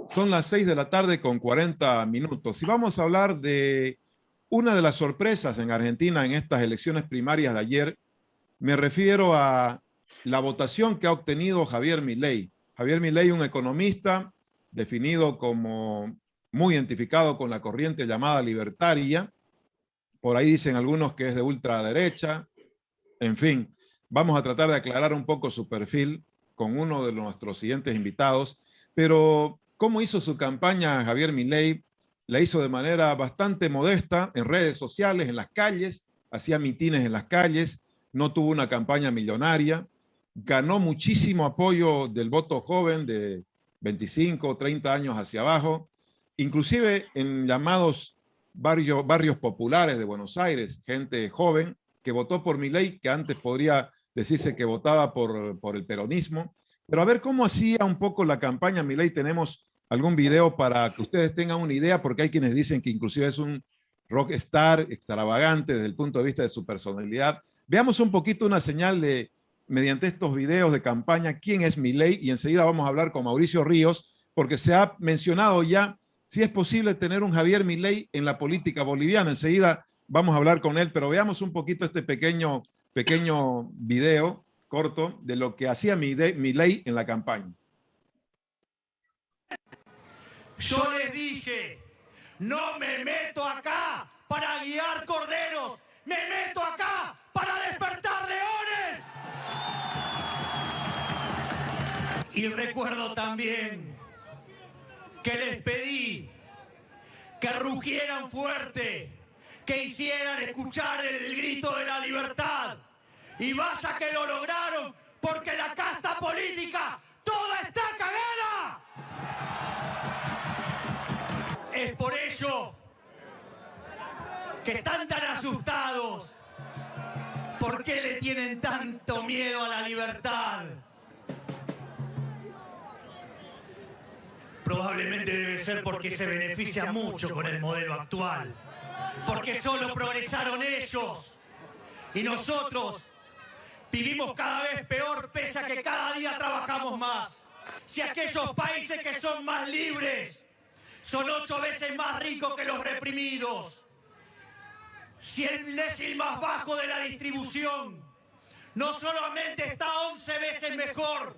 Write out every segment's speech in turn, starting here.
Son las 6 de la tarde con 40 minutos y vamos a hablar de una de las sorpresas en Argentina en estas elecciones primarias de ayer. Me refiero a la votación que ha obtenido Javier Milei. Javier Milei, un economista definido como muy identificado con la corriente llamada libertaria. Por ahí dicen algunos que es de ultraderecha. En fin, vamos a tratar de aclarar un poco su perfil con uno de nuestros siguientes invitados. Pero, ¿cómo hizo su campaña Javier Milei? La hizo de manera bastante modesta en redes sociales, en las calles, hacía mitines en las calles, no tuvo una campaña millonaria, ganó muchísimo apoyo del voto joven de 25 o 30 años hacia abajo, inclusive en llamados barrios populares de Buenos Aires, gente joven que votó por Milei, que antes podría decirse que votaba por el peronismo. Pero a ver cómo hacía un poco la campaña Milei. Tenemos algún video para que ustedes tengan una idea, porque hay quienes dicen que inclusive es un rockstar extravagante desde el punto de vista de su personalidad. Veamos un poquito una señal de, mediante estos videos de campaña, quién es Milei, y enseguida vamos a hablar con Mauricio Ríos, porque se ha mencionado ya si es posible tener un Javier Milei en la política boliviana. Enseguida vamos a hablar con él, pero veamos un poquito este pequeño video corto de lo que hacía Milei en la campaña. Yo les dije, no me meto acá para guiar corderos, me meto acá para despertar leones. Y recuerdo también que les pedí que rugieran fuerte, que hicieran escuchar el grito de la libertad. Y vaya que lo lograron, porque la casta política toda está cagada. Es por ello que están tan asustados. ¿Por qué le tienen tanto miedo a la libertad? Probablemente debe ser porque se beneficia mucho con el modelo actual. Porque solo progresaron ellos. Y nosotros vivimos cada vez peor, pese a que cada día trabajamos más. Si aquellos países que son más libres son 8 veces más ricos que los reprimidos. Si el décil más bajo de la distribución no solamente está 11 veces mejor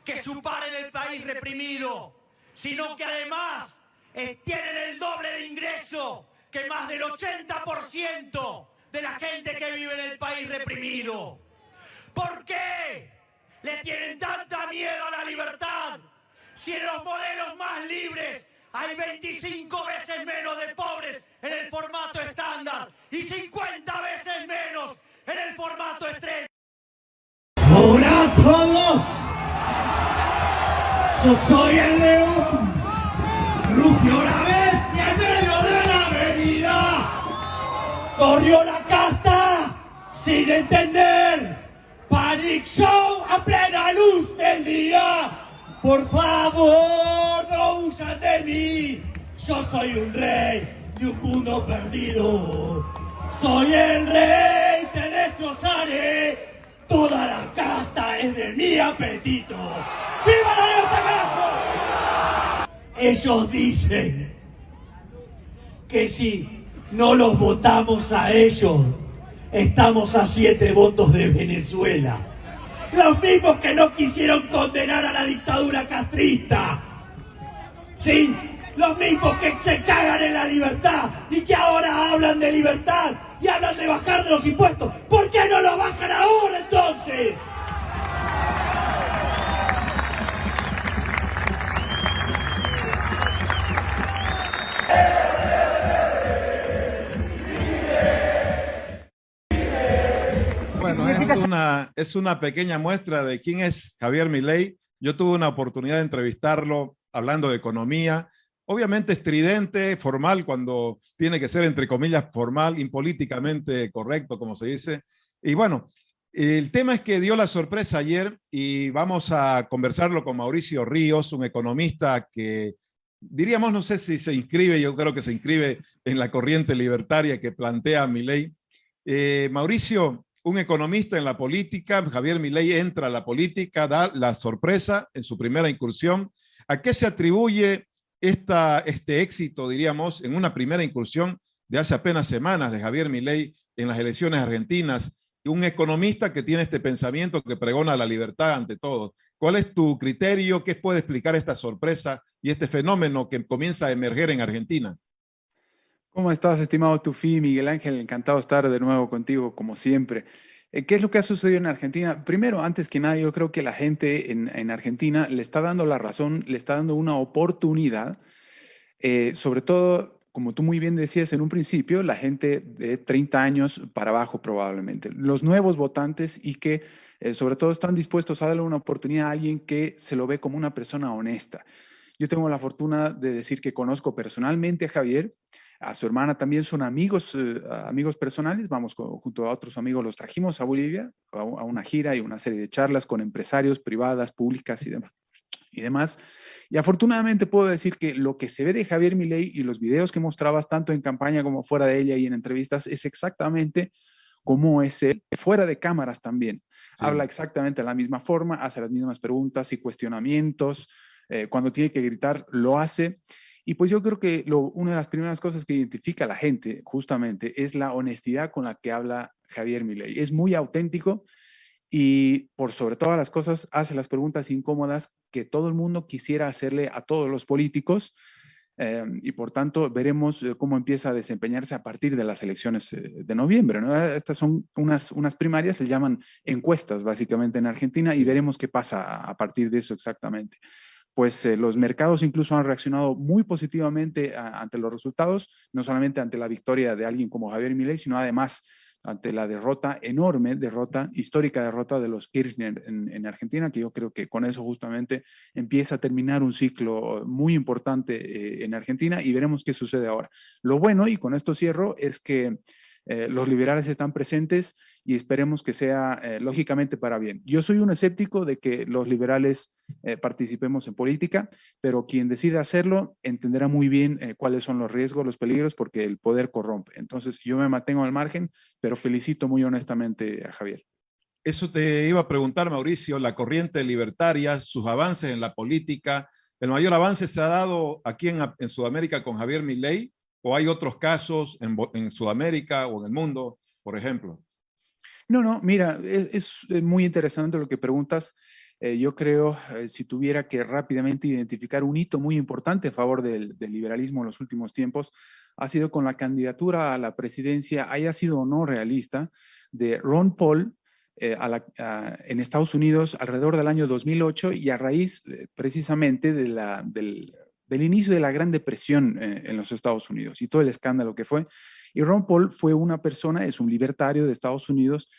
que su par en el país reprimido, sino que además tienen el doble de ingreso que más del 80% de la gente que vive en el país reprimido. ¿Por qué le tienen tanta miedo a la libertad si en los modelos más libres hay 25 veces menos de pobres en el formato estándar y 50 veces menos en el formato extremo? ¡Hola a todos! Yo soy el león, rugió la bestia en medio de la avenida. Corrió la casta sin entender, Panic Show a plena luz del día. Por favor, no huyan de mí. Yo soy un rey de un mundo perdido. Soy el rey, te destrozaré. Toda la casta es de mi apetito. ¡Viva la libertad, carajo! Ellos dicen que si no los votamos a ellos, estamos a 7 votos de Venezuela. Los mismos que no quisieron condenar a la dictadura castrista. Sí, los mismos que se cagan en la libertad y que ahora hablan de libertad y hablan de bajar de los impuestos. ¿Por qué no lo bajan ahora entonces? Bueno, es una pequeña muestra de quién es Javier Milei. Yo tuve una oportunidad de entrevistarlo hablando de economía, obviamente estridente, formal, cuando tiene que ser, entre comillas, formal, impolíticamente correcto, como se dice. Y bueno, el tema es que dio la sorpresa ayer y vamos a conversarlo con Mauricio Ríos, un economista que diríamos, no sé si se inscribe, yo creo que se inscribe en la corriente libertaria que plantea Milei. Mauricio, un economista en la política, Javier Milei entra a la política, da la sorpresa en su primera incursión. ¿A qué se atribuye este éxito, diríamos, en una primera incursión de hace apenas semanas de Javier Milei en las elecciones argentinas, un economista que tiene este pensamiento que pregona la libertad ante todo? ¿Cuál es tu criterio? ¿Qué puede explicar esta sorpresa y este fenómeno que comienza a emerger en Argentina? ¿Cómo estás, estimado Tufi? Miguel Ángel, encantado de estar de nuevo contigo, como siempre. ¿Qué es lo que ha sucedido en Argentina? Primero, antes que nada, yo creo que la gente en Argentina le está dando la razón, le está dando una oportunidad, sobre todo, como tú muy bien decías en un principio, la gente de 30 años para abajo probablemente, los nuevos votantes y que sobre todo están dispuestos a darle una oportunidad a alguien que se lo ve como una persona honesta. Yo tengo la fortuna de decir que conozco personalmente a Javier. A su hermana también son amigos, amigos personales. Vamos junto a otros amigos, los trajimos a Bolivia a una gira y una serie de charlas con empresarios privadas, públicas y demás. Y afortunadamente puedo decir que lo que se ve de Javier Milei y los videos que mostrabas tanto en campaña como fuera de ella y en entrevistas es exactamente como es él, fuera de cámaras también. Sí. Habla exactamente de la misma forma, hace las mismas preguntas y cuestionamientos. Cuando tiene que gritar, lo hace. Y pues yo creo que una de las primeras cosas que identifica a la gente justamente es la honestidad con la que habla Javier Milei. Es muy auténtico y por sobre todas las cosas hace las preguntas incómodas que todo el mundo quisiera hacerle a todos los políticos. Y por tanto veremos cómo empieza a desempeñarse a partir de las elecciones de noviembre, ¿no? Estas son unas primarias, le llaman encuestas básicamente en Argentina, y veremos qué pasa a partir de eso exactamente. Pues los mercados incluso han reaccionado muy positivamente ante los resultados, no solamente ante la victoria de alguien como Javier Milei, sino además ante la derrota, enorme derrota, histórica derrota de los Kirchner en Argentina, que yo creo que con eso justamente empieza a terminar un ciclo muy importante en Argentina y veremos qué sucede ahora. Lo bueno, y con esto cierro, es que los liberales están presentes y esperemos que sea lógicamente para bien. Yo soy un escéptico de que los liberales participemos en política, pero quien decida hacerlo entenderá muy bien cuáles son los riesgos, los peligros, porque el poder corrompe. Entonces yo me mantengo al margen, pero felicito muy honestamente a Javier. Eso te iba a preguntar, Mauricio, la corriente libertaria, sus avances en la política. ¿El mayor avance se ha dado aquí en Sudamérica con Javier Milei o hay otros casos en Sudamérica o en el mundo, por ejemplo? No, mira, es muy interesante lo que preguntas. Yo creo, si tuviera que rápidamente identificar un hito muy importante a favor del liberalismo en los últimos tiempos, ha sido con la candidatura a la presidencia, haya sido o no realista, de Ron Paul en Estados Unidos alrededor del año 2008 y a raíz precisamente del inicio de la Gran Depresión en los Estados Unidos y todo el escándalo que fue. Y Ron Paul fue una persona, es un libertario de Estados Unidos,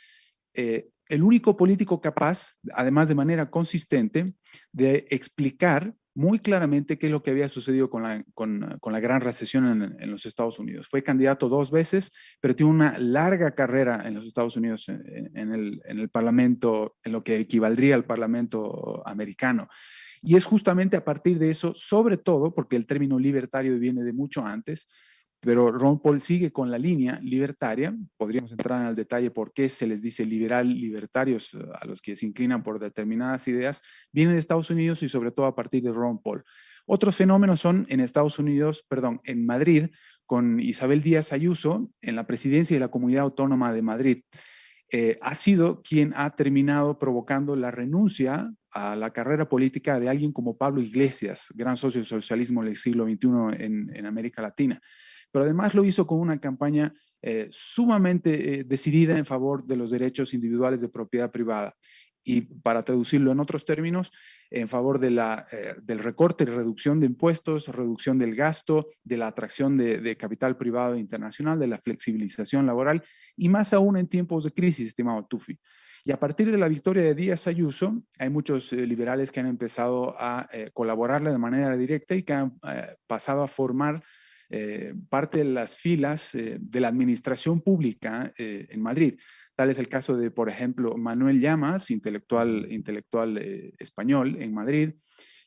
el único político capaz, además de manera consistente, de explicar muy claramente qué es lo que había sucedido con la gran recesión en los Estados Unidos. Fue candidato 2 veces, pero tiene una larga carrera en los Estados Unidos en el Parlamento, en lo que equivaldría al Parlamento americano. Y es justamente a partir de eso, sobre todo, porque el término libertario viene de mucho antes, pero Ron Paul sigue con la línea libertaria. Podríamos entrar en el detalle por qué se les dice libertarios a los que se inclinan por determinadas ideas. Viene de Estados Unidos y sobre todo a partir de Ron Paul. Otros fenómenos son en Madrid, con Isabel Díaz Ayuso en la presidencia de la Comunidad Autónoma de Madrid. Ha sido quien ha terminado provocando la renuncia a la carrera política de alguien como Pablo Iglesias, gran socio del socialismo del siglo XXI en América Latina. Pero además lo hizo con una campaña sumamente decidida en favor de los derechos individuales de propiedad privada. Y para traducirlo en otros términos, en favor del recorte y reducción de impuestos, reducción del gasto, de la atracción de capital privado internacional, de la flexibilización laboral y más aún en tiempos de crisis, estimado Tufi. Y a partir de la victoria de Díaz Ayuso, hay muchos liberales que han empezado a colaborarle de manera directa y que han pasado a formar parte de las filas de la administración pública en Madrid. Tal es el caso de, por ejemplo, Manuel Llamas, intelectual español en Madrid.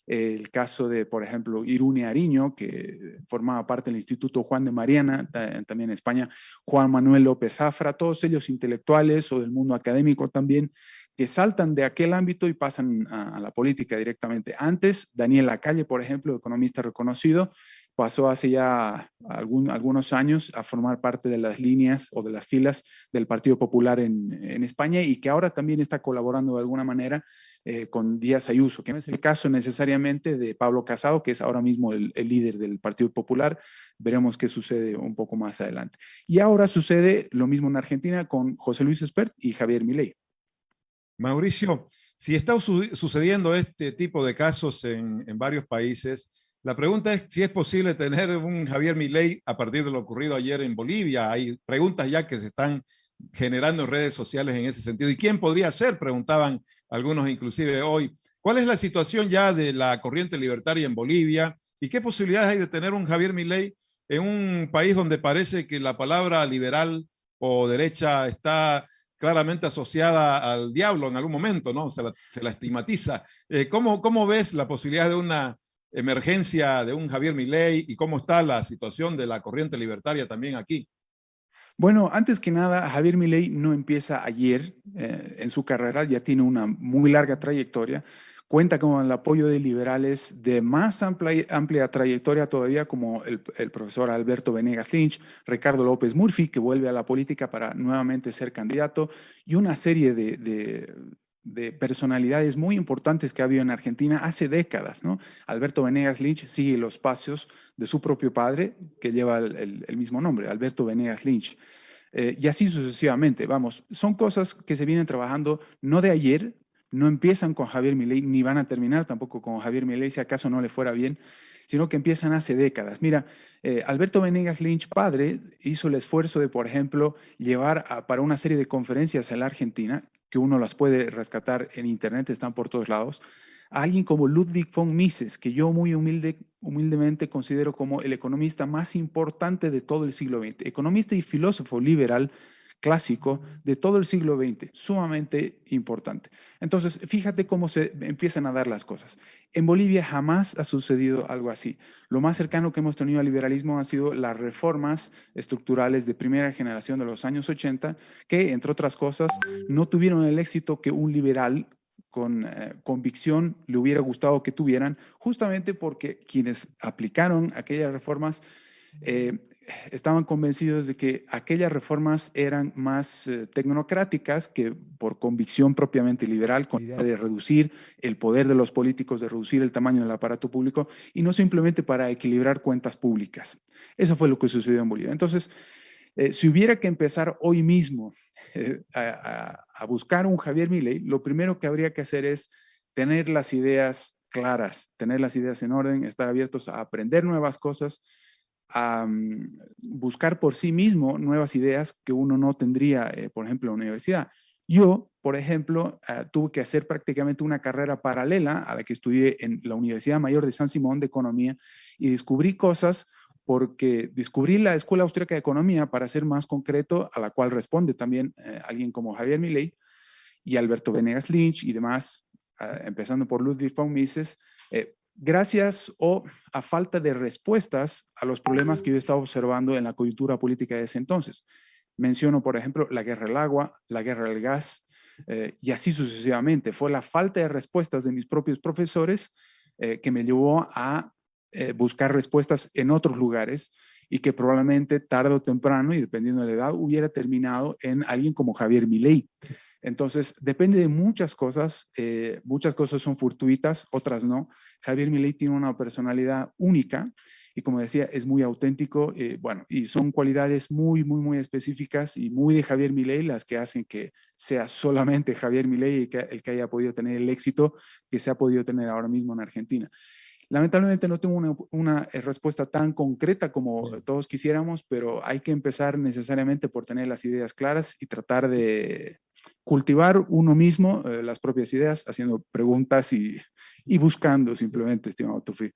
El caso de, por ejemplo, Irune Ariño, que formaba parte del Instituto Juan de Mariana, también en España. Juan Manuel López Zafra, todos ellos intelectuales o del mundo académico también, que saltan de aquel ámbito y pasan a la política directamente. Antes, Daniel Lacalle, por ejemplo, economista reconocido, pasó hace ya algunos años a formar parte de las líneas o de las filas del Partido Popular en España, y que ahora también está colaborando de alguna manera con Díaz Ayuso, que no es el caso necesariamente de Pablo Casado, que es ahora mismo el líder del Partido Popular. Veremos qué sucede un poco más adelante. Y ahora sucede lo mismo en Argentina con José Luis Espert y Javier Milei. Mauricio, si está sucediendo este tipo de casos en varios países, la pregunta es si es posible tener un Javier Milei a partir de lo ocurrido ayer en Bolivia. Hay preguntas ya que se están generando en redes sociales en ese sentido. ¿Y quién podría ser? Preguntaban algunos inclusive hoy. ¿Cuál es la situación ya de la corriente libertaria en Bolivia? ¿Y qué posibilidades hay de tener un Javier Milei en un país donde parece que la palabra liberal o derecha está claramente asociada al diablo en algún momento, ¿no? Se la estigmatiza. ¿Cómo ves la posibilidad de una emergencia de un Javier Milei y cómo está la situación de la corriente libertaria también aquí? Bueno, antes que nada, Javier Milei no empieza ayer en su carrera, ya tiene una muy larga trayectoria, cuenta con el apoyo de liberales de más amplia trayectoria todavía, como el profesor Alberto Venegas Lynch, Ricardo López Murphy, que vuelve a la política para nuevamente ser candidato, y una serie de personalidades muy importantes que ha habido en Argentina hace décadas, ¿no? Alberto Venegas Lynch sigue los pasos de su propio padre, que lleva el mismo nombre, Alberto Venegas Lynch. Y así sucesivamente, vamos, son cosas que se vienen trabajando no de ayer, no empiezan con Javier Milei, ni van a terminar tampoco con Javier Milei, si acaso no le fuera bien, sino que empiezan hace décadas. Mira, Alberto Venegas Lynch, padre, hizo el esfuerzo de, por ejemplo, llevar para una serie de conferencias en la Argentina, que uno las puede rescatar en internet, están por todos lados, a alguien como Ludwig von Mises, que yo muy humildemente considero como el economista más importante de todo el siglo XX, economista y filósofo liberal clásico de todo el siglo XX, sumamente importante. Entonces, fíjate cómo se empiezan a dar las cosas. En Bolivia jamás ha sucedido algo así. Lo más cercano que hemos tenido al liberalismo han sido las reformas estructurales de primera generación de los años 80, que, entre otras cosas, no tuvieron el éxito que un liberal con convicción le hubiera gustado que tuvieran, justamente porque quienes aplicaron aquellas reformas estaban convencidos de que aquellas reformas eran más tecnocráticas que por convicción propiamente liberal, con la idea de reducir el poder de los políticos, de reducir el tamaño del aparato público, y no simplemente para equilibrar cuentas públicas. Eso fue lo que sucedió en Bolivia. Entonces, si hubiera que empezar hoy mismo a buscar un Javier Milei, lo primero que habría que hacer es tener las ideas claras, tener las ideas en orden, estar abiertos a aprender nuevas cosas, a buscar por sí mismo nuevas ideas que uno no tendría, por ejemplo, en la universidad. Yo, por ejemplo, tuve que hacer prácticamente una carrera paralela a la que estudié en la Universidad Mayor de San Simón de Economía, y descubrí cosas porque descubrí la Escuela Austríaca de Economía, para ser más concreto, a la cual responde también alguien como Javier Milei y Alberto Venegas Lynch y demás, empezando por Ludwig von Mises, gracias o a falta de respuestas a los problemas que yo estaba observando en la coyuntura política de ese entonces. Menciono, por ejemplo, la guerra del agua, la guerra del gas, y así sucesivamente. Fue la falta de respuestas de mis propios profesores que me llevó a buscar respuestas en otros lugares, y que probablemente tarde o temprano, y dependiendo de la edad, hubiera terminado en alguien como Javier Milei. Entonces, depende de muchas cosas son fortuitas, otras no. Javier Milei tiene una personalidad única y, como decía, es muy auténtico, bueno, y son cualidades muy, muy, muy específicas y muy de Javier Milei las que hacen que sea solamente Javier Milei el que haya podido tener el éxito que se ha podido tener ahora mismo en Argentina. Lamentablemente no tengo una respuesta tan concreta como todos quisiéramos, pero hay que empezar necesariamente por tener las ideas claras y tratar de cultivar uno mismo las propias ideas, haciendo preguntas y buscando simplemente, estimado Tufi.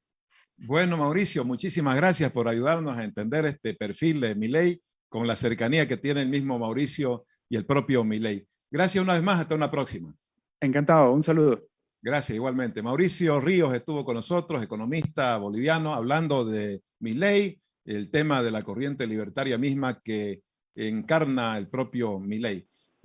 Bueno, Mauricio, muchísimas gracias por ayudarnos a entender este perfil de Milei con la cercanía que tiene el mismo Mauricio y el propio Milei. Gracias una vez más, hasta una próxima. Encantado, un saludo. Gracias, igualmente. Mauricio Ríos estuvo con nosotros, economista boliviano, hablando de Milei, el tema de la corriente libertaria misma que encarna el propio Milei.